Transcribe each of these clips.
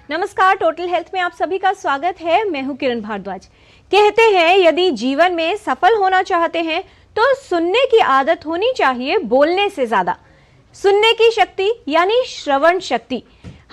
नमस्कार, total health में आप सभी का स्वागत है। मैं हूं किरण भारद्वाज। कहते हैं यदि जीवन में सफल होना चाहते हैं तो सुनने की आदत होनी चाहिए बोलने से ज्यादा। सुनने की शक्ति यानी श्रवण शक्ति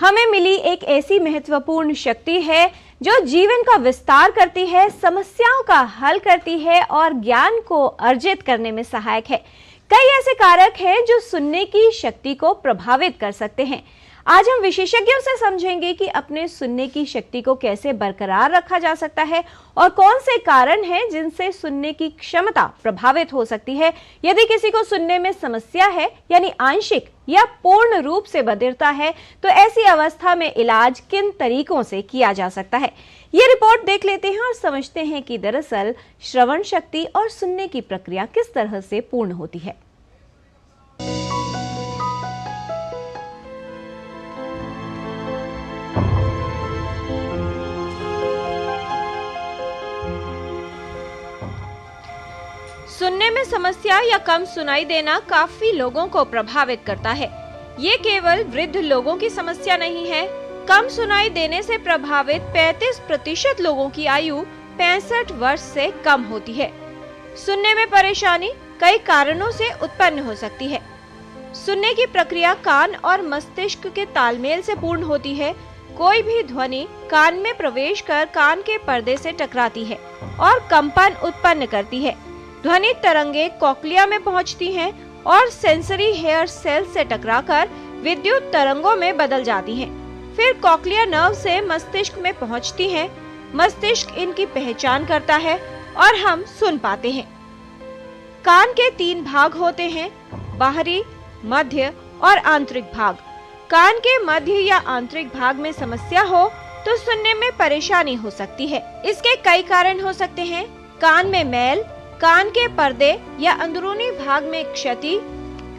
हमें मिली एक ऐसी महत्वपूर्ण शक्ति है जो जीवन का विस्तार करती है, समस्याओं का हल करती है और ज्ञान को अर्जित करने में सहायक है। कई ऐसे कारक हैं जो सुनने की शक्ति को प्रभावित कर सकते हैं। आज हम विशेषज्ञों से समझेंगे कि अपने सुनने की शक्ति को कैसे बरकरार रखा जा सकता है और कौन से कारण हैं जिनसे सुनने की क्षमता प्रभावित हो सकती है। यदि किसी को सुनने में समस्या है यानी आंशिक या पूर्ण रूप से बधिरता है तो ऐसी अवस्था में इलाज किन तरीकों से किया जा सकता है, ये रिपोर्ट देख लेते हैं और समझते हैं कि दरअसल श्रवण शक्ति और सुनने की प्रक्रिया किस तरह से पूर्ण होती है। सुनने में समस्या या कम सुनाई देना काफी लोगों को प्रभावित करता है। ये केवल वृद्ध लोगों की समस्या नहीं है। कम सुनाई देने से प्रभावित 35% लोगों की आयु 65 वर्ष से कम होती है। सुनने में परेशानी कई कारणों से उत्पन्न हो सकती है। सुनने की प्रक्रिया कान और मस्तिष्क के तालमेल से पूर्ण होती है। कोई भी ध्वनि कान में प्रवेश कर कान के पर्दे से टकराती है और कंपन उत्पन्न करती है। ध्वनि तरंगे कॉक्लिया में पहुंचती हैं और सेंसरी हेयर सेल से टकराकर विद्युत तरंगों में बदल जाती हैं। फिर कॉक्लिया नर्व से मस्तिष्क में पहुंचती हैं। मस्तिष्क इनकी पहचान करता है और हम सुन पाते हैं। कान के 3 भाग होते हैं, बाहरी, मध्य और आंतरिक भाग। कान के मध्य या आंतरिक भाग में समस्या हो तो सुनने में परेशानी हो सकती है। इसके कई कारण हो सकते हैं। कान में मैल, कान के पर्दे या अंदरूनी भाग में क्षति,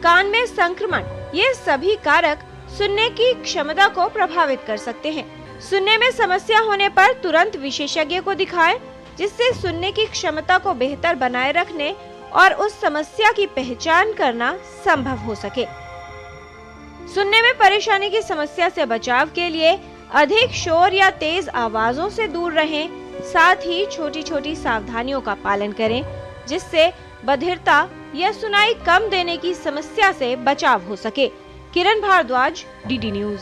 कान में संक्रमण, ये सभी कारक सुनने की क्षमता को प्रभावित कर सकते हैं। सुनने में समस्या होने पर तुरंत विशेषज्ञ को दिखाएं, जिससे सुनने की क्षमता को बेहतर बनाए रखने और उस समस्या की पहचान करना संभव हो सके। सुनने में परेशानी की समस्या से बचाव के लिए अधिक शोर या तेज आवाजों से दूर रहें। साथ ही छोटी छोटी सावधानियों का पालन करें, जिससे बधिरता या सुनाई कम देने की समस्या से बचाव हो सके। किरण भारद्वाज, डीडी न्यूज।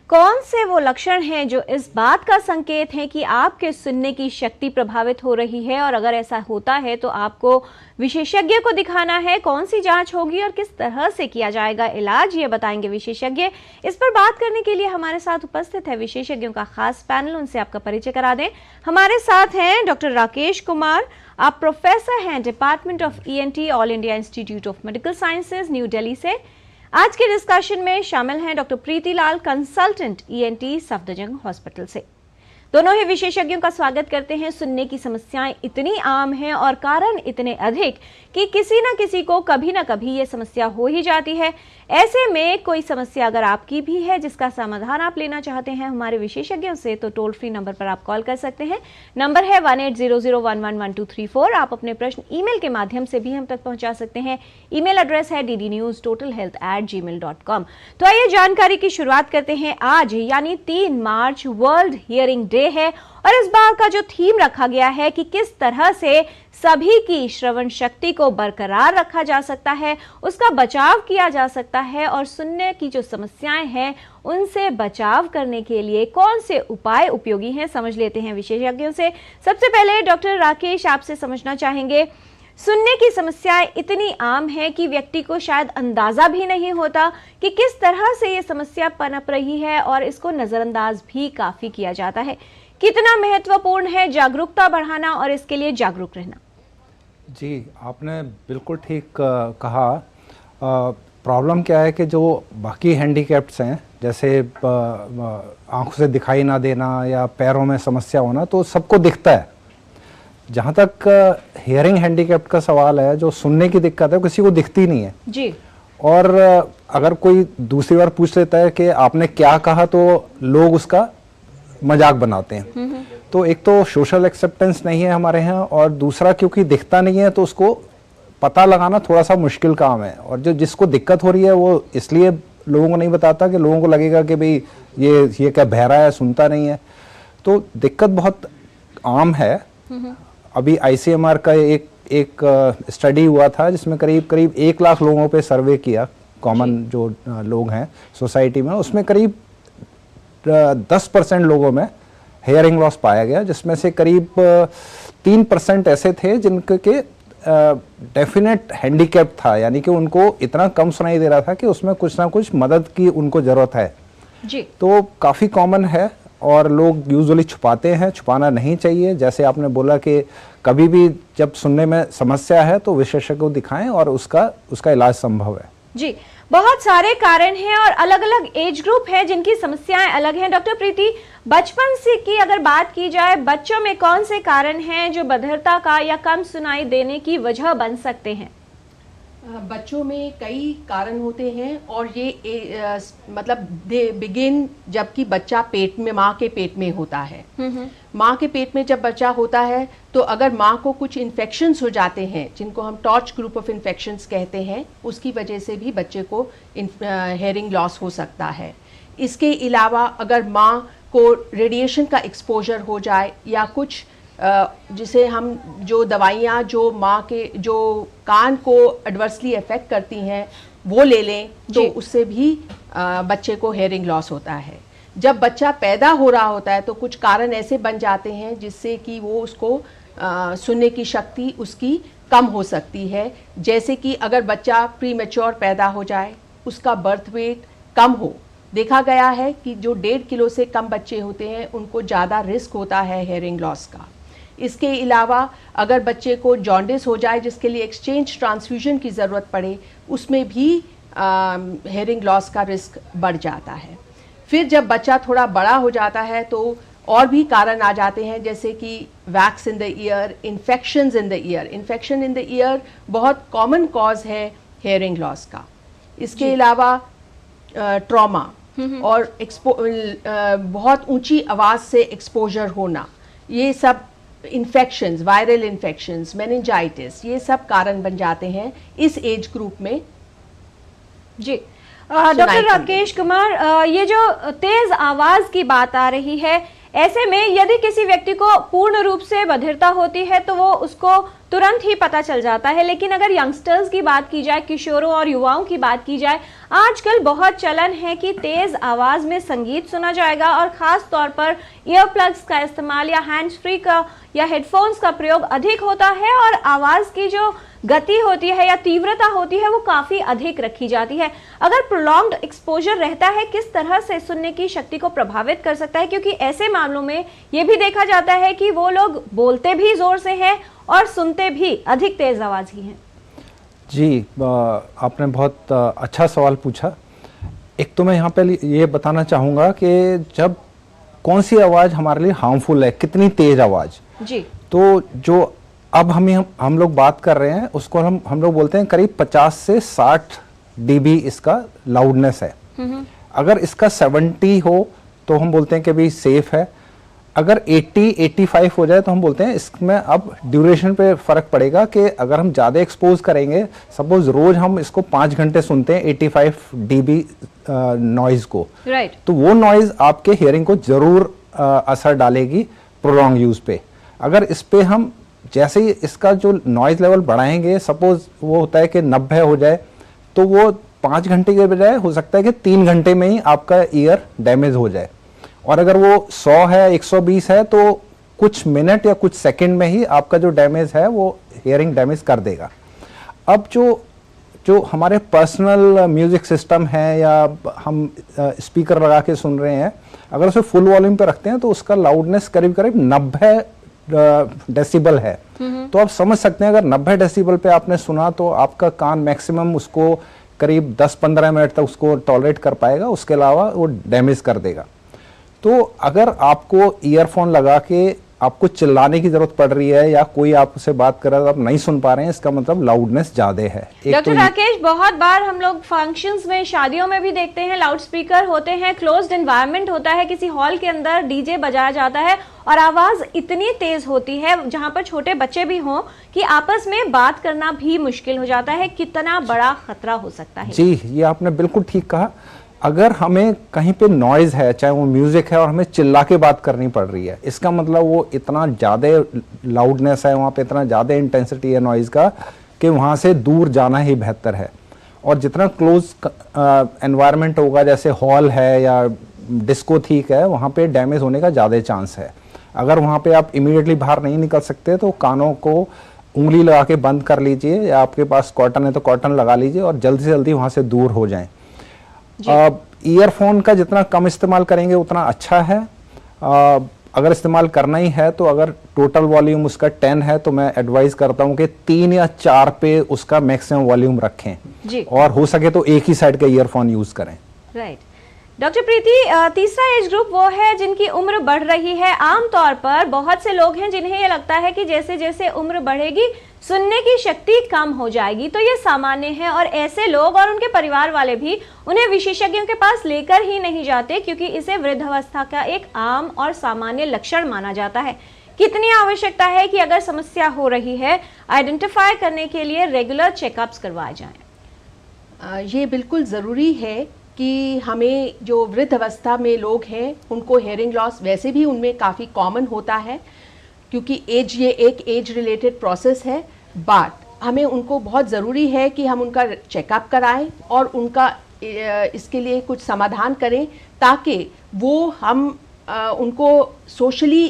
कौन से वो लक्षण हैं जो इस बात का संकेत हैं कि आपके सुनने की शक्ति प्रभावित हो रही है, और अगर ऐसा होता है तो आपको विशेषज्ञ को दिखाना है। कौन सी जांच होगी और किस तरह से किया जाएगा इलाज, ये बताएंगे विशेषज्ञ। इस पर बात करने के लिए हमारे साथ उपस्थित है विशेषज्ञों का खास पैनल। उनसे आपका परिचय करा दें। हमारे साथ हैं डॉक्टर राकेश कुमार, आप प्रोफेसर हैं department of ENT, all India institute of medical sciences, new Delhi से। आज के डिस्कशन में शामिल हैं डॉक्टर प्रीति लाल, कंसल्टेंट ENT, सफदरजंग हॉस्पिटल से। दोनों ही विशेषज्ञों का स्वागत करते हैं। सुनने की समस्याएं इतनी आम हैं और कारण इतने अधिक कि किसी न किसी को कभी ना कभी ये समस्या हो ही जाती है। ऐसे में कोई समस्या अगर आपकी भी है जिसका समाधान आप लेना चाहते हैं हमारे विशेषज्ञों से, तो टोल फ्री नंबर पर आप कॉल कर सकते हैं। नंबर है 1800111234। आप अपने प्रश्न ईमेल के माध्यम से भी हम तक पहुंचा सकते हैं। ईमेल एड्रेस है ddnewstotalhealth@gmail.com। तो आइए जानकारी की शुरुआत करते हैं। आज यानी 3 मार्च वर्ल्ड हियरिंग डे है और इस बार का जो थीम रखा गया है कि किस तरह से सभी की श्रवण शक्ति को बरकरार रखा जा सकता है, उसका बचाव किया जा सकता है और सुनने की जो समस्याएं हैं उनसे बचाव करने के लिए कौन से उपाय उपयोगी हैं, समझ लेते हैं विशेषज्ञों से। सबसे पहले डॉक्टर राकेश, आपसे समझना चाहेंगे, सुनने की समस्याएं इतनी आम है कि व्यक्ति को शायद अंदाजा भी नहीं होता कि किस तरह से ये समस्या पनप रही है और इसको नजरअंदाज भी काफी किया जाता है। कितना महत्वपूर्ण है जागरूकता बढ़ाना और इसके लिए जागरूक रहना? जी, आपने बिल्कुल ठीक कहा। प्रॉब्लम क्या है कि जो बाकी हैंडीकैप्ड्स हैं, जैसे आंखों से दिखाई ना देना या पैरों में समस्या होना, तो सबको दिखता है। जहाँ तक हियरिंग हैंडीकैप्ड का सवाल है, जो सुनने की दिक्कत है, किसी को दिखती नहीं है जी। और अगर कोई दूसरी बार पूछ लेता है कि आपने क्या कहा, तो लोग उसका मजाक बनाते हैं। तो एक तो सोशल एक्सेप्टेंस नहीं है हमारे यहाँ, और दूसरा क्योंकि दिखता नहीं है तो उसको पता लगाना थोड़ा सा मुश्किल काम है, और जो जिसको दिक्कत हो रही है वो इसलिए लोगों को नहीं बताता कि लोगों को लगेगा कि भाई ये क्या बहरा है, सुनता नहीं है। तो दिक्कत बहुत आम है। अभी ICMR का एक स्टडी हुआ था जिसमें करीब 1 लाख लोगों पे सर्वे किया, कॉमन जो लोग हैं सोसाइटी में, उसमें करीब 10% लोगों में हेयरिंग लॉस पाया गया, जिसमें से करीब 3% ऐसे थे जिनके डेफिनेट हैंडीकैप था, यानी कि उनको इतना कम सुनाई दे रहा था कि उसमें कुछ ना कुछ मदद की उनको ज़रूरत है जी। तो काफ़ी कॉमन है और लोग यूजुअली छुपाते हैं, छुपाना नहीं चाहिए। जैसे आपने बोला कि कभी भी जब सुनने में समस्या है तो विशेषज्ञ को दिखाएं और उसका इलाज संभव है। जी, बहुत सारे कारण हैं और अलग अलग एज ग्रुप है जिनकी समस्याएं अलग हैं। डॉक्टर प्रीति, बचपन से की अगर बात की जाए, बच्चों में कौन से कारण हैं जो बधिरता का या कम सुनाई देने की वजह बन सकते हैं? बच्चों में कई कारण होते हैं और ये मतलब दे बिगिन जबकि बच्चा पेट में, माँ के पेट में होता है। माँ के पेट में जब बच्चा होता है तो अगर माँ को कुछ इन्फेक्शंस हो जाते हैं जिनको हम टॉर्च ग्रुप ऑफ इन्फेक्शंस कहते हैं, उसकी वजह से भी बच्चे को हेयरिंग लॉस हो सकता है। इसके अलावा अगर माँ को रेडिएशन का एक्सपोजर हो जाए या कुछ जिसे हम जो दवाइयाँ जो माँ के जो कान को एडवर्सली अफेक्ट करती हैं वो ले लें तो उससे भी बच्चे को हेयरिंग लॉस होता है। जब बच्चा पैदा हो रहा होता है तो कुछ कारण ऐसे बन जाते हैं जिससे कि वो उसको सुनने की शक्ति उसकी कम हो सकती है। जैसे कि अगर बच्चा प्रीमेच्योर पैदा हो जाए, उसका बर्थ वेट कम हो, देखा गया है कि जो 1.5 किलो से कम बच्चे होते हैं उनको ज़्यादा रिस्क होता है हेयरिंग लॉस का। इसके अलावा अगर बच्चे को जॉन्डिस हो जाए जिसके लिए एक्सचेंज ट्रांसफ्यूजन की ज़रूरत पड़े, उसमें भी हेयरिंग लॉस का रिस्क बढ़ जाता है। फिर जब बच्चा थोड़ा बड़ा हो जाता है तो और भी कारण आ जाते हैं, जैसे कि wax in the year, infections in the year. Infection in the year बहुत कॉमन कॉज है हेयरिंग लॉस का। इसके अलावा ट्रॉमा और बहुत ऊंची आवाज़ से एक्सपोजर होना, ये सब इन्फेक्शंस, वायरल इन्फेक्शंस, मेनिंजाइटिस, ये सब कारण बन जाते हैं इस एज ग्रुप में। जी, डॉक्टर राकेश कुमार, ये जो तेज आवाज की बात आ रही है, ऐसे में यदि किसी व्यक्ति को पूर्ण रूप से बधिरता होती है तो वो उसको तुरंत ही पता चल जाता है, लेकिन अगर यंगस्टर्स की बात की जाए, किशोरों और युवाओं की बात की जाए, आजकल बहुत चलन है कि तेज आवाज में संगीत सुना जाएगा और खास तौर पर ईयर प्लग्स का इस्तेमाल या हैंड्स फ्री का या हेडफोन्स का प्रयोग अधिक होता है और आवाज की जो गति होती है या तीव्रता होती है वो काफी अधिक रखी जाती है। अगर प्रोलॉन्ग्ड एक्सपोजर रहता है, किस तरह से सुनने की शक्ति को प्रभावित कर सकता है? क्योंकि ऐसे मामलों में ये भी देखा जाता है कि वो लोग बोलते भी जोर से हैं और सुनते भी अधिक तेज आवाज ही हैं। जी, आपने बहुत अच्छा सवाल पूछा। एक तो मैं यहाँ पे ये बताना चाहूँगा कि जब कौन सी आवाज़ हमारे लिए हार्मफुल है, कितनी तेज आवाज़। जी, तो जो अब हम लोग बात कर रहे हैं उसको हम लोग बोलते हैं करीब 50 से 60 dB इसका लाउडनेस है। अगर इसका 70 हो तो हम बोलते हैं कि भाई सेफ है। अगर 80-85 हो जाए तो हम बोलते हैं इसमें अब ड्यूरेशन पे फ़र्क पड़ेगा कि अगर हम ज़्यादा एक्सपोज करेंगे, सपोज रोज़ हम इसको 5 घंटे सुनते हैं 85 dB नॉइज़ को, राइट, तो वो नॉइज़ आपके हियरिंग को ज़रूर असर डालेगी प्रोलॉन्ग यूज़ पे। अगर इस पे हम जैसे ही इसका जो नॉइज़ लेवल बढ़ाएंगे, सपोज वो होता है कि 90 हो जाए तो वो 5 घंटे के बजाय हो सकता है कि 3 घंटे में ही आपका ईयर डैमेज हो जाए। और अगर वो 100 है, 120 है तो कुछ मिनट या कुछ सेकंड में ही आपका जो डैमेज है वो हियरिंग डैमेज कर देगा। अब जो हमारे पर्सनल म्यूजिक सिस्टम है या हम स्पीकर लगा के सुन रहे हैं, अगर उसे फुल वॉल्यूम पे रखते हैं तो उसका लाउडनेस करीब 90 डेसिबल है। तो आप समझ सकते हैं अगर 90 डेसिबल पे आपने सुना तो आपका कान मैक्सिमम उसको करीब 10-15 मिनट तक उसको टॉलरेट कर पाएगा, उसके अलावा वो डैमेज कर देगा। तो अगर आपको ईयरफोन लगा के आपको चिल्लाने की जरूरत पड़ रही है या कोई आपसे बात कर रहा है तो आप नहीं सुन पा रहे हैं, इसका मतलब लाउडनेस ज्यादा है। डॉक्टर राकेश, बहुत बार हम लोग फंक्शंस में, शादियों में भी देखते हैं, लाउड स्पीकर होते हैं, क्लोज्ड एनवायरनमेंट होता है, किसी हॉल के अंदर डीजे बजाया जाता है और आवाज इतनी तेज होती है जहां पर छोटे बच्चे भी हों कि आपस में बात करना भी मुश्किल हो जाता है। कितना बड़ा खतरा हो सकता है? जी, ये आपने बिल्कुल ठीक कहा। अगर हमें कहीं पे नॉइज है, चाहे वो म्यूजिक है, और हमें चिल्ला के बात करनी पड़ रही है, इसका मतलब वो इतना ज़्यादा लाउडनेस है, वहाँ पे इतना ज़्यादा इंटेंसिटी है नॉइज़ का कि वहाँ से दूर जाना ही बेहतर है। और जितना क्लोज एनवायरनमेंट होगा, जैसे हॉल है या डिस्को ठीक है, वहाँ पे डैमेज होने का ज़्यादा चांस है। अगर वहाँ पे आप इमीडिएटली बाहर नहीं निकल सकते तो कानों को उंगली लगा के बंद कर लीजिए, या आपके पास कॉटन है तो कॉटन लगा लीजिए और जल्दी से जल्दी वहाँ से दूर हो जाएं। ईयरफोन का जितना कम इस्तेमाल करेंगे उतना अच्छा है। अगर इस्तेमाल करना ही है तो अगर टोटल वॉल्यूम उसका 10 है तो मैं एडवाइस करता हूँ कि 3 या 4 पे उसका मैक्सिमम वॉल्यूम रखें जी। और हो सके तो एक ही साइड का ईयरफोन यूज करें। राइट। डॉक्टर प्रीति, तीसरा एज ग्रुप वो है जिनकी उम्र बढ़ रही है। आमतौर पर बहुत से लोग हैं जिन्हें ये लगता है कि जैसे जैसे उम्र बढ़ेगी सुनने की शक्ति कम हो जाएगी, तो ये सामान्य है और ऐसे लोग और उनके परिवार वाले भी उन्हें विशेषज्ञों के पास लेकर ही नहीं जाते क्योंकि इसे वृद्धावस्था का एक आम और सामान्य लक्षण माना जाता है। कितनी आवश्यकता है कि अगर समस्या हो रही है, आइडेंटिफाई करने के लिए रेगुलर चेकअप्स करवाए जाएं? ये बिल्कुल ज़रूरी है कि हमें, जो वृद्ध अवस्था में लोग हैं उनको हेयरिंग लॉस वैसे भी उनमें काफ़ी कॉमन होता है क्योंकि एज, ये एक एज रिलेटेड प्रोसेस है, बट हमें उनको बहुत ज़रूरी है कि हम उनका चेकअप कराएं और उनका इसके लिए कुछ समाधान करें ताकि वो हम उनको सोशली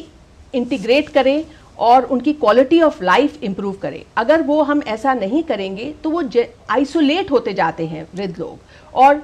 इंटीग्रेट करें और उनकी क्वालिटी ऑफ लाइफ इम्प्रूव करें। अगर वो हम ऐसा नहीं करेंगे तो वो आइसोलेट होते जाते हैं वृद्ध लोग और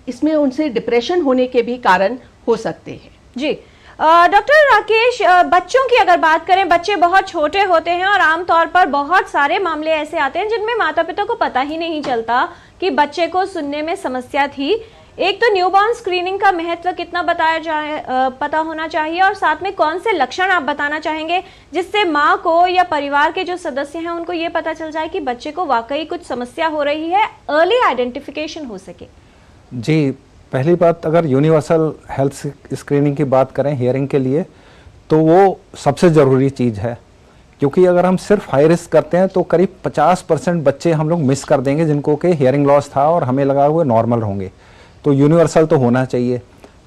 इसमें उनसे डिप्रेशन होने के भी कारण हो सकते हैं। जी डॉक्टर राकेश, बच्चों की अगर बात करें, बच्चे बहुत छोटे होते हैं और आमतौर पर बहुत सारे मामले ऐसे आते हैं जिनमें माता पिता को पता ही नहीं चलता कि बच्चे को सुनने में समस्या थी। एक तो न्यूबॉर्न स्क्रीनिंग का महत्व कितना बताया जाए, पता होना चाहिए, और साथ में कौन से लक्षण आप बताना चाहेंगे जिससे माँ को या परिवार के जो सदस्य हैं उनको ये पता चल जाए कि बच्चे को वाकई कुछ समस्या हो रही है, अर्ली आइडेंटिफिकेशन हो सके? जी, पहली बात, अगर यूनिवर्सल हेल्थ स्क्रीनिंग की बात करें हियरिंग के लिए तो वो सबसे ज़रूरी चीज़ है, क्योंकि अगर हम सिर्फ हाई रिस्क करते हैं तो करीब 50% बच्चे हम लोग मिस कर देंगे जिनको के हियरिंग लॉस था और हमें लगा हुए नॉर्मल होंगे। तो यूनिवर्सल तो होना चाहिए।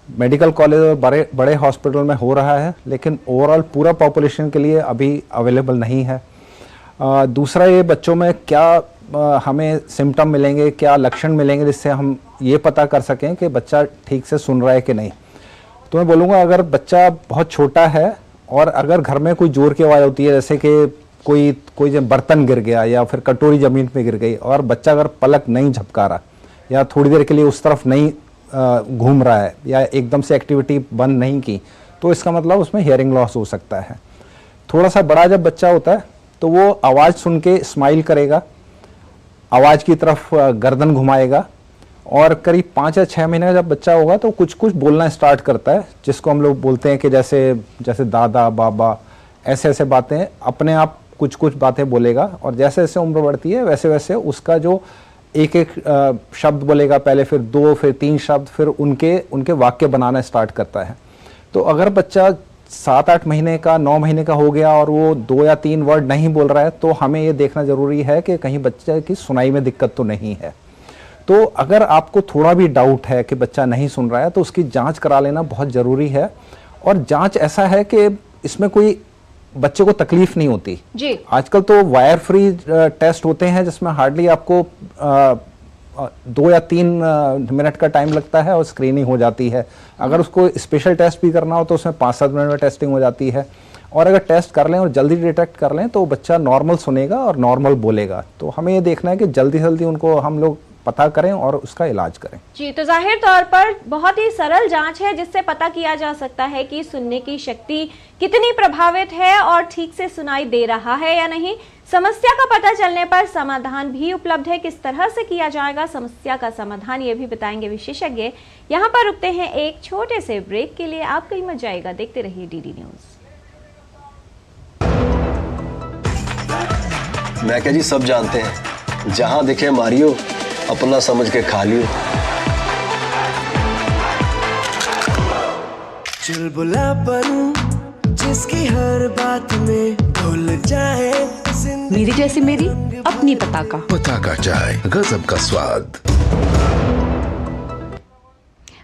मेडिकल कॉलेज और बड़े बड़े हॉस्पिटल में हो रहा है, लेकिन ओवरऑल पूरा पॉपुलेशन के लिए अभी अवेलेबल नहीं है। दूसरा, ये बच्चों में क्या हमें सिम्टम मिलेंगे, क्या लक्षण मिलेंगे जिससे हम ये पता कर सकें कि बच्चा ठीक से सुन रहा है कि नहीं। तो मैं बोलूँगा, अगर बच्चा बहुत छोटा है और अगर घर में कोई जोर की आवाज़ होती है, जैसे कि कोई जब बर्तन गिर गया या फिर कटोरी ज़मीन पे गिर गई और बच्चा अगर पलक नहीं झपका रहा या थोड़ी देर के लिए उस तरफ नहीं घूम रहा है या एकदम से एक्टिविटी बंद नहीं की, तो इसका मतलब उसमें हियरिंग लॉस हो सकता है। थोड़ा सा बड़ा जब बच्चा होता है तो वो आवाज़ सुन के स्माइल करेगा, आवाज़ की तरफ गर्दन घुमाएगा, और करीब 5 या 6 महीने का जब बच्चा होगा तो कुछ कुछ बोलना स्टार्ट करता है, जिसको हम लोग बोलते हैं कि जैसे दादा बाबा ऐसे ऐसे बातें, अपने आप कुछ कुछ बातें बोलेगा। और जैसे जैसे उम्र बढ़ती है वैसे वैसे उसका जो एक एक शब्द बोलेगा, पहले फिर 2 फिर 3 शब्द, फिर उनके वाक्य बनाना स्टार्ट करता है। तो अगर बच्चा 7-8 महीने का, 9 महीने का हो गया और वो 2 या 3 वर्ड नहीं बोल रहा है, तो हमें ये देखना जरूरी है कि कहीं बच्चे की सुनाई में दिक्कत तो नहीं है। तो अगर आपको थोड़ा भी डाउट है कि बच्चा नहीं सुन रहा है तो उसकी जांच करा लेना बहुत ज़रूरी है। और जांच ऐसा है कि इसमें कोई बच्चे को तकलीफ नहीं होती जी। आजकल तो वायर फ्री टेस्ट होते हैं जिसमें हार्डली आपको 2 या 3 मिनट का टाइम लगता है और स्क्रीनिंग हो जाती है। अगर उसको स्पेशल टेस्ट भी करना हो तो उसमें 5-7 मिनट में टेस्टिंग हो जाती है। और अगर टेस्ट कर लें और जल्दी डिटेक्ट कर लें तो बच्चा नॉर्मल सुनेगा और नॉर्मल बोलेगा। तो हमें ये देखना है कि जल्दी से जल्दी उनको हम लोग पता करें और उसका इलाज करें। जी, तो जाहिर तौर पर बहुत ही सरल जांच है जिससे पता किया जा सकता है कि सुनने की शक्ति कितनी प्रभावित है और ठीक से सुनाई दे रहा है या नहीं। समस्या का पता चलने पर समाधान भी उपलब्ध है। किस तरह से किया जाएगा समस्या का समाधान, ये भी बताएंगे विशेषज्ञ। यहाँ पर रुकते हैं एक छोटे से ब्रेक के लिए। आप कहीं मत जाइएगा, देखते रहिए डीडी न्यूज। मैं क्या जी, सब जानते हैं, जहां दिखे मारियो, अपना समझ के खा लियो। चुलबुला बनूं जिसकी हर बात में भूल जाए, मेरी जैसी मेरी अपनी पताका। पताका चाय, गजब का स्वाद।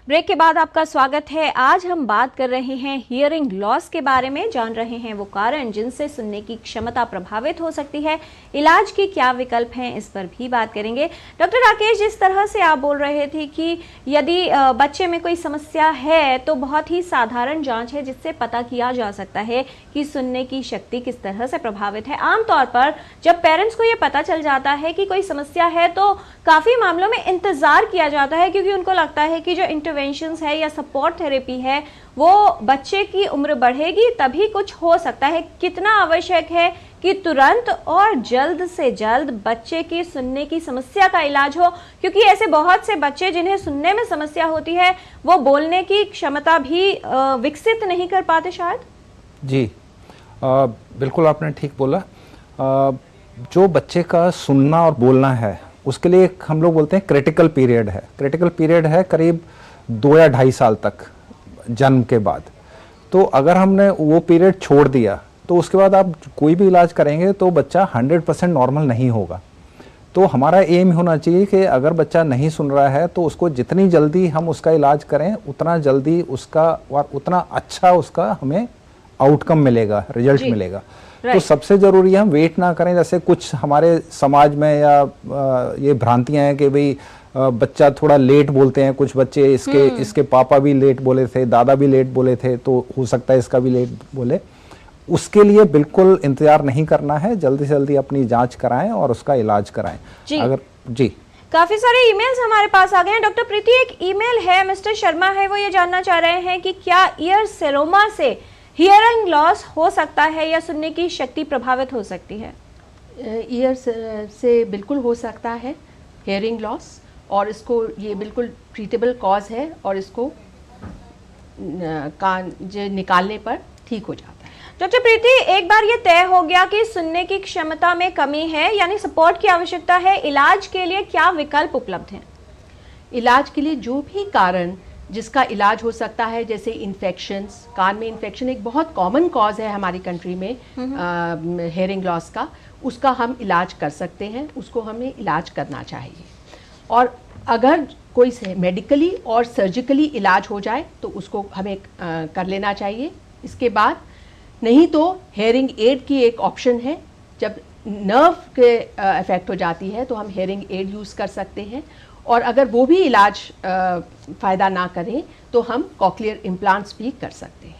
ब्रेक के बाद आपका स्वागत है। आज हम बात कर रहे हैं हियरिंग लॉस के बारे में, जान रहे हैं वो कारण जिनसे सुनने की क्षमता प्रभावित हो सकती है, इलाज के क्या विकल्प हैं, इस पर भी बात करेंगे। डॉक्टर राकेश, जिस तरह से आप बोल रहे थे कि यदि बच्चे में कोई समस्या है तो बहुत ही साधारण जांच है जिससे पता किया जा सकता है कि सुनने की शक्ति किस तरह से प्रभावित है। आमतौर पर जब पेरेंट्स को ये पता चल जाता है कि कोई समस्या है तो काफ़ी मामलों में इंतज़ार किया जाता है, क्योंकि उनको लगता है कि जो इंटरवेंशंस है या सपोर्ट थेरेपी है वो बच्चे की उम्र बढ़ेगी तभी कुछ हो सकता है। कितना आवश्यक है कि तुरंत और जल्द से जल्द बच्चे की सुनने की समस्या का इलाज हो, क्योंकि ऐसे बहुत से बच्चे जिन्हें सुनने में समस्या होती है वो बोलने की क्षमता भी विकसित नहीं कर पाते शायद। जी बिल्कुल आपने ठीक बोला। जो बच्चे का सुनना और बोलना है उसके लिए हम लोग बोलते हैं क्रिटिकल पीरियड है। क्रिटिकल पीरियड है करीब 2 या 2.5 साल तक जन्म के बाद। तो अगर हमने वो पीरियड छोड़ दिया तो उसके बाद आप कोई भी इलाज करेंगे तो बच्चा 100% नॉर्मल नहीं होगा। तो हमारा एम होना चाहिए कि अगर बच्चा नहीं सुन रहा है तो उसको जितनी जल्दी हम उसका इलाज करें उतना जल्दी उसका और उतना अच्छा उसका हमें आउटकम मिलेगा, रिजल्ट मिलेगा। तो सबसे जरूरी है हम वेट ना करें। जैसे कुछ हमारे समाज में या ये भ्रांतियां हैं कि भाई बच्चा थोड़ा लेट बोलते हैं, कुछ बच्चे इसके पापा भी लेट बोले थे, दादा भी लेट बोले थे, तो हो सकता है इसका भी लेट बोले। उसके लिए बिल्कुल इंतजार नहीं करना है, जल्दी से जल्दी अपनी जांच कराएं और उसका इलाज कराएं। जी काफी सारे ईमेल्स हमारे पास आ गए हैं। डॉक्टर प्रीति, एक ईमेल है, मिस्टर शर्मा है, वो ये जानना चाह रहे हैं कि क्या ईयर सेरोमा से हियरिंग लॉस हो सकता है या सुनने की शक्ति प्रभावित हो सकती है? ईयर से बिल्कुल हो सकता है हियरिंग लॉस, और इसको ये बिल्कुल ट्रीटेबल कॉज है और इसको कान निकालने पर ठीक हो जाता है। डॉक्टर प्रीति, एक बार ये तय हो गया कि सुनने की क्षमता में कमी है यानी सपोर्ट की आवश्यकता है, इलाज के लिए क्या विकल्प उपलब्ध हैं? इलाज के लिए जो भी कारण जिसका इलाज हो सकता है, जैसे इन्फेक्शंस, कान में इन्फेक्शन एक बहुत कॉमन कॉज है हमारी कंट्री में हेयरिंग लॉस का, उसका हम इलाज कर सकते हैं, उसको हमें इलाज करना चाहिए। और अगर कोई मेडिकली और सर्जिकली इलाज हो जाए तो उसको हमें कर लेना चाहिए। इसके बाद नहीं तो हेयरिंग एड की एक ऑप्शन है, जब नर्व के अफेक्ट हो जाती है तो हम हेयरिंग एड यूज़ कर सकते हैं, और अगर वो भी इलाज फ़ायदा ना करें तो हम कॉक्लियर इम्प्लांट्स भी कर सकते हैं।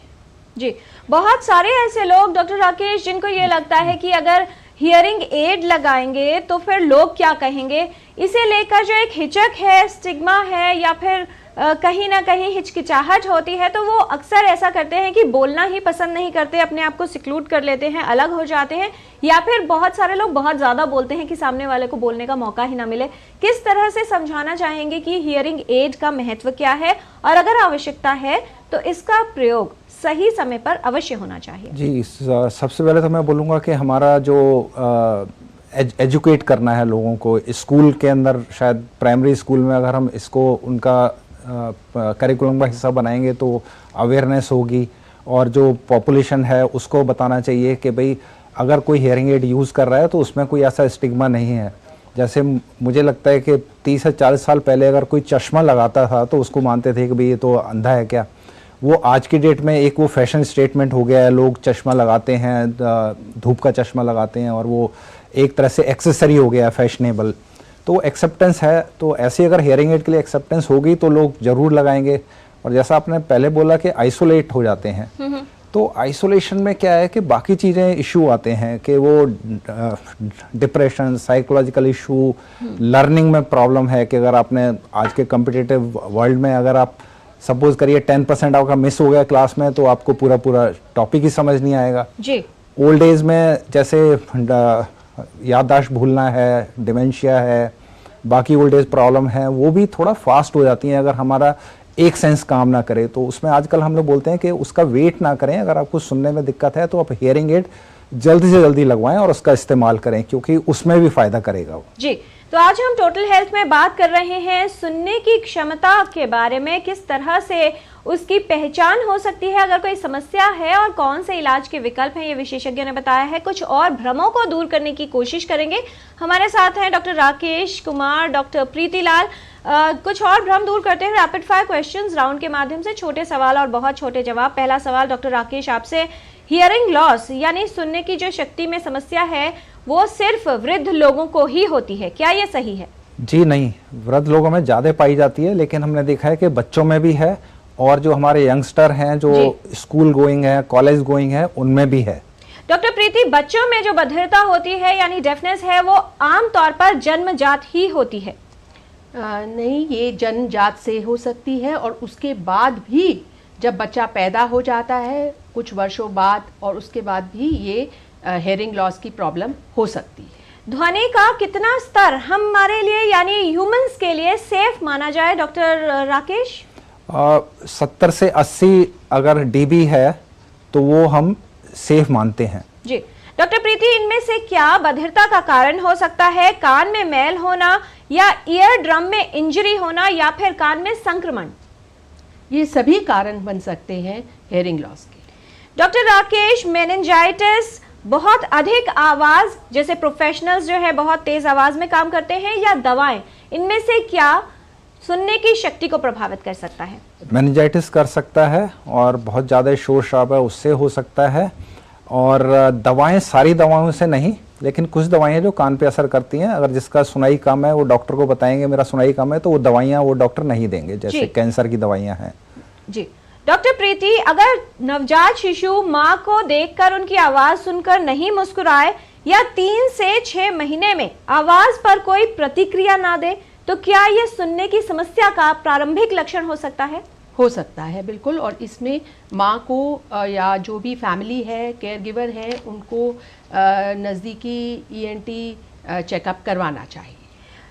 जी, बहुत सारे ऐसे लोग डॉक्टर राकेश जिनको ये लगता है कि अगर हियरिंग एड लगाएंगे तो फिर लोग क्या कहेंगे, इसे लेकर जो एक हिचक है, स्टिग्मा है या फिर कहीं ना कहीं हिचकिचाहट होती है, तो वो अक्सर ऐसा करते हैं कि बोलना ही पसंद नहीं करते, अपने आप को सिक्लूड कर लेते हैं, अलग हो जाते हैं, या फिर बहुत सारे लोग बहुत ज़्यादा बोलते हैं कि सामने वाले को बोलने का मौका ही ना मिले। किस तरह से समझाना चाहेंगे कि हियरिंग एड का महत्व क्या है और अगर आवश्यकता है तो इसका प्रयोग सही समय पर अवश्य होना चाहिए? जी, सबसे पहले तो मैं बोलूँगा कि हमारा जो एजुकेट करना है लोगों को स्कूल के अंदर, शायद प्राइमरी स्कूल में अगर हम इसको उनका करिकुलम का हिस्सा बनाएंगे तो अवेयरनेस होगी, और जो पॉपुलेशन है उसको बताना चाहिए कि भाई अगर कोई हियरिंग एड यूज़ कर रहा है तो उसमें कोई ऐसा स्टिग्मा नहीं है। जैसे मुझे लगता है कि 30 से 40 साल पहले अगर कोई चश्मा लगाता था तो उसको मानते थे कि भाई ये तो अंधा है क्या। वो आज की डेट में एक वो फैशन स्टेटमेंट हो गया है, लोग चश्मा लगाते हैं, धूप का चश्मा लगाते हैं, और वो एक तरह से एक्सेसरी हो गया है, फैशनेबल। तो एक्सेप्टेंस है, तो ऐसी अगर हियरिंग एड के लिए एक्सेप्टेंस होगी तो लोग ज़रूर लगाएंगे। और जैसा आपने पहले बोला कि आइसोलेट हो जाते हैं, तो आइसोलेशन में क्या है कि बाकी चीज़ें इशू आते हैं कि वो डिप्रेशन, साइकोलॉजिकल इशू, लर्निंग में प्रॉब्लम है कि अगर आपने आज के कॉम्पिटिटिव वर्ल्ड में अगर आप सपोज करिए 10% आपका मिस हो गया क्लास में तो आपको पूरा टॉपिक ही समझ नहीं आएगा जी। ओल्ड एज में जैसे याददाश्त भूलना है, डिमेंशिया है, बाकी ओल्ड एज प्रॉब्लम है, वो भी थोड़ा फास्ट हो जाती हैं अगर हमारा एक सेंस काम ना करे। तो उसमें आजकल हम लोग बोलते हैं कि उसका वेट ना करें, अगर आपको सुनने में दिक्कत है तो आप हियरिंग एड जल्दी से जल्दी लगवाएं और उसका इस्तेमाल करें, क्योंकि उसमें भी फायदा करेगा वो। जी, तो आज हम टोटल हेल्थ में बात कर रहे हैं सुनने की क्षमता के बारे में, किस तरह से उसकी पहचान हो सकती है अगर कोई समस्या है और कौन से इलाज के विकल्प हैं, ये विशेषज्ञ ने बताया है। कुछ और भ्रमों को दूर करने की कोशिश करेंगे। हमारे साथ हैं डॉक्टर राकेश कुमार, डॉक्टर प्रीति लाल। कुछ और भ्रम दूर करते हैं रैपिड फायर क्वेश्चंस राउंड के माध्यम से, छोटे सवाल और बहुत छोटे जवाब। पहला सवाल डॉक्टर राकेश आपसे, हियरिंग लॉस यानी सुनने की जो शक्ति में समस्या है वो सिर्फ वृद्ध लोगों को ही होती है, क्या ये सही है? जी नहीं, वृद्ध लोगों में ज़्यादा पाई जाती है, लेकिन हमने देखा है कि बच्चों में भी है और जो हमारे यंगस्टर हैं जो स्कूल गोइंग है, कॉलेज गोइंग है, उनमें भी है। डॉक्टर प्रीति, बच्चों में जो बधिरता होती है यानी डेफनेस है वो आमतौर पर जन्मजात ही होती है? नहीं, ये जन्मजात से हो सकती है और उसके बाद भी जब बच्चा पैदा हो जाता है कुछ वर्षों बाद, और उसके बाद भी ये हेयरिंग लॉस की प्रॉब्लम हो सकती है। ध्वनि का कितना स्तर हमारे लिए यानी ह्यूमंस के लिए सेफ माना जाए डॉक्टर राकेश? 70 से 80 अगर डीबी है तो वो हम सेफ मानते हैं। जी डॉक्टर प्रीति, इनमें से क्या बधिरता का कारण हो सकता है? कान में मैल होना या ईयर ड्रम में इंजरी होना या फिर कान में संक्रमण? ये सभी कारण बन सकते हैं हेयरिंग लॉस के। डॉक्टर राकेश, मेनिंजाइटिस, बहुत अधिक आवाज, जैसे प्रोफेशनल्स जो है बहुत तेज आवाज में काम करते हैं, या दवाएं, इनमें से क्या सुनने की शक्ति को प्रभावित कर सकता है? मेनिंजाइटिस कर सकता है और बहुत ज़्यादा शोर शराबा उससे हो सकता है, और दवाएं सारी दवाओं से नहीं, लेकिन कुछ दवाएं जो कान पे असर करती हैं, अगर जिसका सुनाई कम है वो डॉक्टर को बताएंगे मेरा सुनाई कम है, तो वो दवाइयाँ वो डॉक्टर नहीं देंगे, जैसे कैंसर की दवाइयाँ हैं। जी डॉक्टर प्रीति, अगर नवजात शिशु माँ को देखकर उनकी आवाज सुनकर नहीं मुस्कुराए या 3 से 6 महीने में आवाज पर कोई प्रतिक्रिया ना दे, तो क्या ये सुनने की समस्या का प्रारंभिक लक्षण हो सकता है? हो सकता है, बिल्कुल। और इसमें माँ को या जो भी फैमिली है, केयर गिवर है, उनको नज़दीकी ENT चेकअप करवाना चाहिए।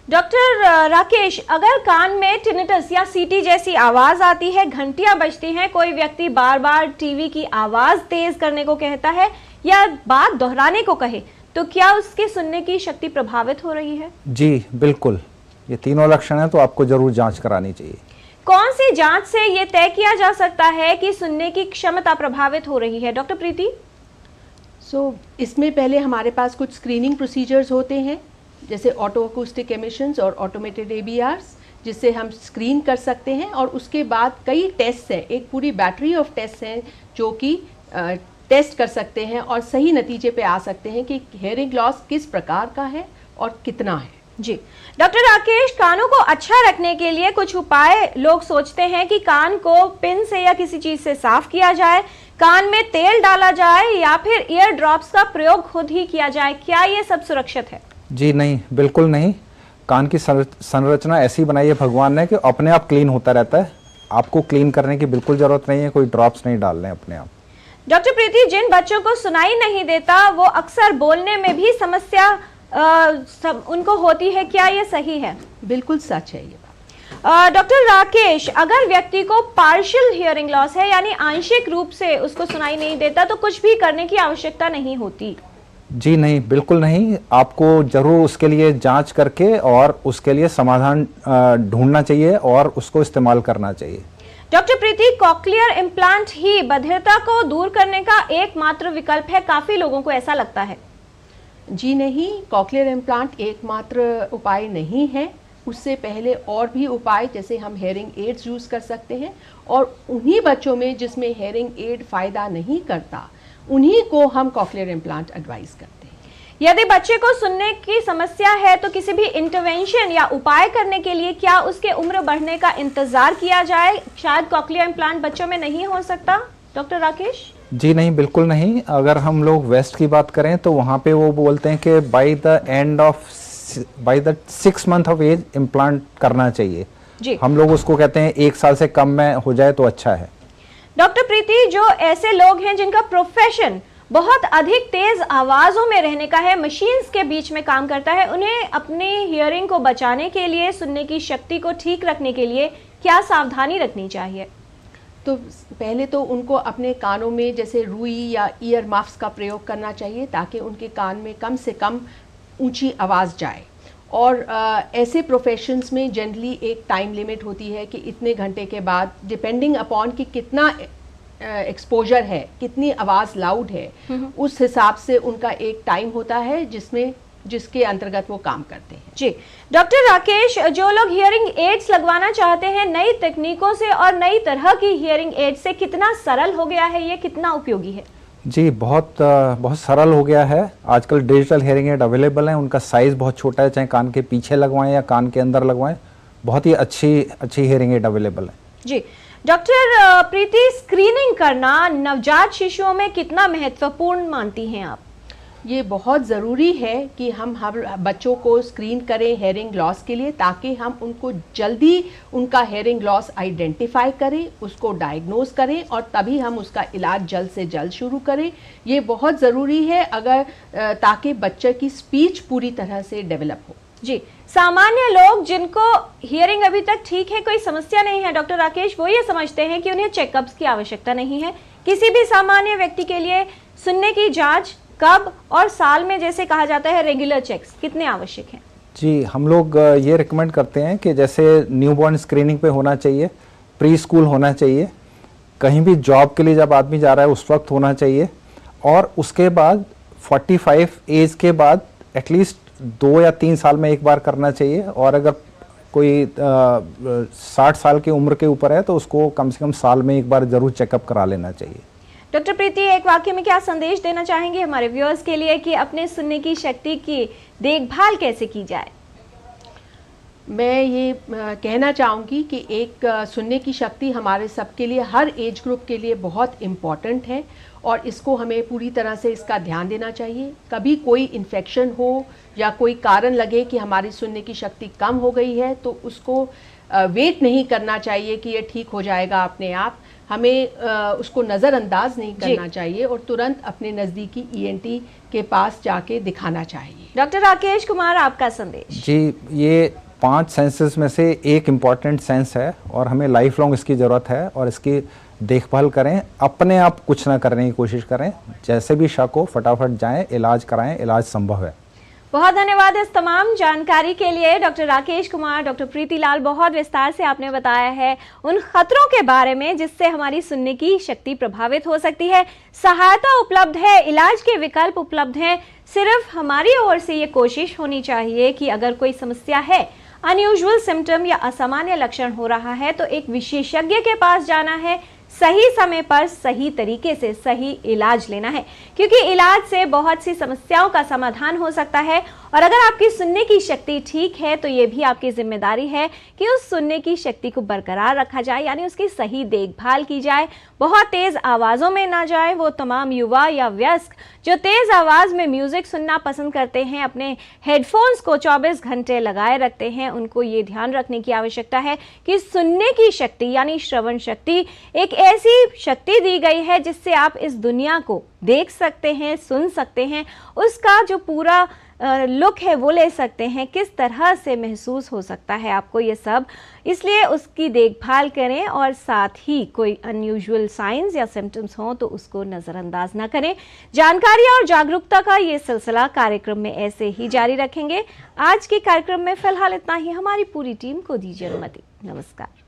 डॉक्टर राकेश, अगर कान में टिनिटस या सीटी जैसी आवाज आती है, घंटियां बजती हैं, कोई व्यक्ति बार बार टीवी की आवाज तेज करने को कहता है या बात दोहराने को कहे, तो क्या उसके सुनने की शक्ति प्रभावित हो रही है? जी बिल्कुल, ये तीनों लक्षण हैं तो आपको जरूर जांच करानी चाहिए। कौन सी जांच से ये तय किया जा सकता है कि सुनने की क्षमता प्रभावित हो रही है डॉक्टर प्रीति? इसमें पहले हमारे पास कुछ स्क्रीनिंग प्रोसीजर्स होते हैं, जैसे ऑटो अकूस्टिक एमिशंस और ऑटोमेटेड ABRs, जिससे हम स्क्रीन कर सकते हैं। और उसके बाद कई टेस्ट हैं, एक पूरी बैटरी ऑफ टेस्ट हैं जो कि टेस्ट कर सकते हैं और सही नतीजे पे आ सकते हैं कि हेयरिंग लॉस किस प्रकार का है और कितना है। जी डॉक्टर राकेश, कानों को अच्छा रखने के लिए कुछ उपाय लोग सोचते हैं कि कान को पिन से या किसी चीज से साफ किया जाए, कान में तेल डाला जाए या फिर ईयर ड्रॉप्स का प्रयोग खुद ही किया जाए, क्या ये सब सुरक्षित है? जी नहीं, बिल्कुल नहीं। कान की संरचना ऐसी बनाई है भगवान ने कि अपने आप क्लीन होता रहता है, आपको क्लीन करने की बिल्कुल जरूरत नहीं है, कोई ड्रॉप्स नहीं डालने अपने आप। डॉक्टर प्रीति, जिन बच्चों को सुनाई नहीं देता वो अक्सर बोलने में भी समस्या उनको होती है, क्या ये सही है? बिल्कुल सच है ये बात। डॉक्टर राकेश, अगर व्यक्ति को पार्शियल हियरिंग लॉस है यानी आंशिक रूप से उसको सुनाई नहीं देता, तो कुछ भी करने की आवश्यकता नहीं होती? जी नहीं, बिल्कुल नहीं। आपको जरूर उसके लिए जांच करके और उसके लिए समाधान ढूंढना चाहिए और उसको इस्तेमाल करना चाहिए। डॉक्टर प्रीति, कॉक्लियर इम्प्लांट ही बधिरता को दूर करने का एकमात्र विकल्प है, काफी लोगों को ऐसा लगता है। जी नहीं, कॉक्लियर इम्प्लांट एकमात्र उपाय नहीं है। उससे पहले और भी उपाय, जैसे हम हेयरिंग एड्स यूज़ कर सकते हैं, और उन्हीं बच्चों में जिसमें हेयरिंग एड फ़ायदा नहीं करता, उन्हीं को हम कॉक्लियर इम्प्लांट एडवाइस करते हैं। यदि बच्चे को सुनने की समस्या है तो किसी भी इंटरवेंशन या उपाय करने के लिए क्या उसके उम्र बढ़ने का इंतजार किया जाए? शायद कॉक्लियर इम्प्लांट बच्चों में नहीं हो सकता डॉक्टर राकेश? जी नहीं, बिल्कुल नहीं। अगर हम लोग वेस्ट की बात करें तो वहाँ पे वो बोलते हैं कि by the 6 month of age implant करना चाहिए जी। हम लोग उसको कहते हैं 1 साल से कम में हो जाए तो अच्छा है। डॉक्टर प्रीति, जो ऐसे लोग हैं जिनका प्रोफेशन बहुत अधिक तेज आवाजों में रहने का है, मशीन्स के बीच में काम करता है, उन्हें अपनी हियरिंग को बचाने के लिए, सुनने की शक्ति को ठीक रखने के लिए क्या सावधानी रखनी चाहिए? तो पहले तो उनको अपने कानों में जैसे रुई या ईयर मफ्स का प्रयोग करना चाहिए ताकि उनके कान में कम से कम ऊंची आवाज़ जाए। और ऐसे प्रोफेशंस में जनरली एक टाइम लिमिट होती है कि इतने घंटे के बाद, डिपेंडिंग अपॉन कि कितना एक्सपोजर है, कितनी आवाज़ लाउड है, उस हिसाब से उनका एक टाइम होता है जिसके अंतर्गत वो काम करते हैं। जी डॉक्टर राकेश, जो लोग हियरिंग एड्स लगवाना चाहते हैं नई तकनीकों से और नई तरह की हियरिंग एड से, कितना सरल हो गया है, ये कितना उपयोगी है? जी बहुत सरल हो गया है। आजकल डिजिटल हियरिंग एड अवेलेबल हैं, उनका साइज़ बहुत छोटा है, चाहे कान के पीछे लगवाएं या कान के अंदर लगवाएं, बहुत ही अच्छी हियरिंग एड अवेलेबल है। जी डॉक्टर प्रीति, स्क्रीनिंग करना नवजात शिशुओं में कितना महत्वपूर्ण मानती हैं आप? ये बहुत ज़रूरी है कि हम हर बच्चों को स्क्रीन करें हेयरिंग लॉस के लिए, ताकि हम उनको जल्दी उनका हेयरिंग लॉस आइडेंटिफाई करें, उसको डायग्नोज करें और तभी हम उसका इलाज जल्द से जल्द शुरू करें। ये बहुत ज़रूरी है ताकि बच्चे की स्पीच पूरी तरह से डेवलप हो। जी, सामान्य लोग जिनको हियरिंग अभी तक ठीक है, कोई समस्या नहीं है डॉक्टर राकेश, वो ये समझते हैं कि उन्हें चेकअप्स की आवश्यकता नहीं है। किसी भी सामान्य व्यक्ति के लिए सुनने की जांच कब और साल में, जैसे कहा जाता है रेगुलर चेक्स, कितने आवश्यक हैं? जी, हम लोग ये रिकमेंड करते हैं कि जैसे न्यूबॉर्न स्क्रीनिंग पे होना चाहिए, प्री स्कूल होना चाहिए, कहीं भी जॉब के लिए जब आदमी जा रहा है उस वक्त होना चाहिए, और उसके बाद 45 एज के बाद एटलीस्ट 2 या 3 साल में एक बार करना चाहिए। और अगर कोई 60 साल की उम्र के ऊपर है तो उसको कम से कम साल में एक बार जरूर चेकअप करा लेना चाहिए। डॉक्टर प्रीति, एक वाक्य में क्या संदेश देना चाहेंगे हमारे व्यूअर्स के लिए कि अपने सुनने की शक्ति की देखभाल कैसे की जाए? मैं ये कहना चाहूँगी कि एक सुनने की शक्ति हमारे सबके लिए, हर एज ग्रुप के लिए बहुत इम्पॉर्टेंट है और इसको हमें पूरी तरह से इसका ध्यान देना चाहिए। कभी कोई इन्फेक्शन हो या कोई कारण लगे कि हमारी सुनने की शक्ति कम हो गई है तो उसको वेट नहीं करना चाहिए कि ये ठीक हो जाएगा अपने आप। हमें उसको नज़रअंदाज नहीं करना चाहिए और तुरंत अपने नज़दीकी ENT के पास जाके दिखाना चाहिए। डॉक्टर राकेश कुमार, आपका संदेश? जी, ये 5 सेंसेस में से एक इम्पॉर्टेंट सेंस है और हमें लाइफ लॉन्ग इसकी ज़रूरत है और इसकी देखभाल करें। अपने आप कुछ ना करने की कोशिश करें, जैसे भी शक हो फटाफट जाएं, इलाज कराएं, इलाज संभव है। बहुत धन्यवाद इस तमाम जानकारी के लिए डॉक्टर राकेश कुमार। डॉक्टर प्रीति लाल, बहुत विस्तार से आपने बताया है उन खतरों के बारे में जिससे हमारी सुनने की शक्ति प्रभावित हो सकती है। सहायता उपलब्ध है, इलाज के विकल्प उपलब्ध हैं, सिर्फ हमारी ओर से ये कोशिश होनी चाहिए कि अगर कोई समस्या है, अनयूजुअल सिम्टम या असामान्य लक्षण हो रहा है तो एक विशेषज्ञ के पास जाना है, सही समय पर सही तरीके से सही इलाज लेना है, क्योंकि इलाज से बहुत सी समस्याओं का समाधान हो सकता है। और अगर आपकी सुनने की शक्ति ठीक है तो ये भी आपकी जिम्मेदारी है कि उस सुनने की शक्ति को बरकरार रखा जाए, यानी उसकी सही देखभाल की जाए। बहुत तेज आवाज़ों में ना जाए। वो तमाम युवा या वयस्क जो तेज आवाज़ में म्यूजिक सुनना पसंद करते हैं, अपने हेडफोन्स को 24 घंटे लगाए रखते हैं, उनको ये ध्यान रखने की आवश्यकता है कि सुनने की शक्ति यानी श्रवण शक्ति एक ऐसी शक्ति दी गई है जिससे आप इस दुनिया को देख सकते हैं, सुन सकते हैं, उसका जो पूरा लुक है वो ले सकते हैं, किस तरह से महसूस हो सकता है आपको ये सब। इसलिए उसकी देखभाल करें और साथ ही कोई अनयूजुअल साइंस या सिम्टम्स हों तो उसको नज़रअंदाज ना करें। जानकारी और जागरूकता का ये सिलसिला कार्यक्रम में ऐसे ही जारी रखेंगे। आज के कार्यक्रम में फिलहाल इतना ही। हमारी पूरी टीम को दीजिए अनुमति। नमस्कार।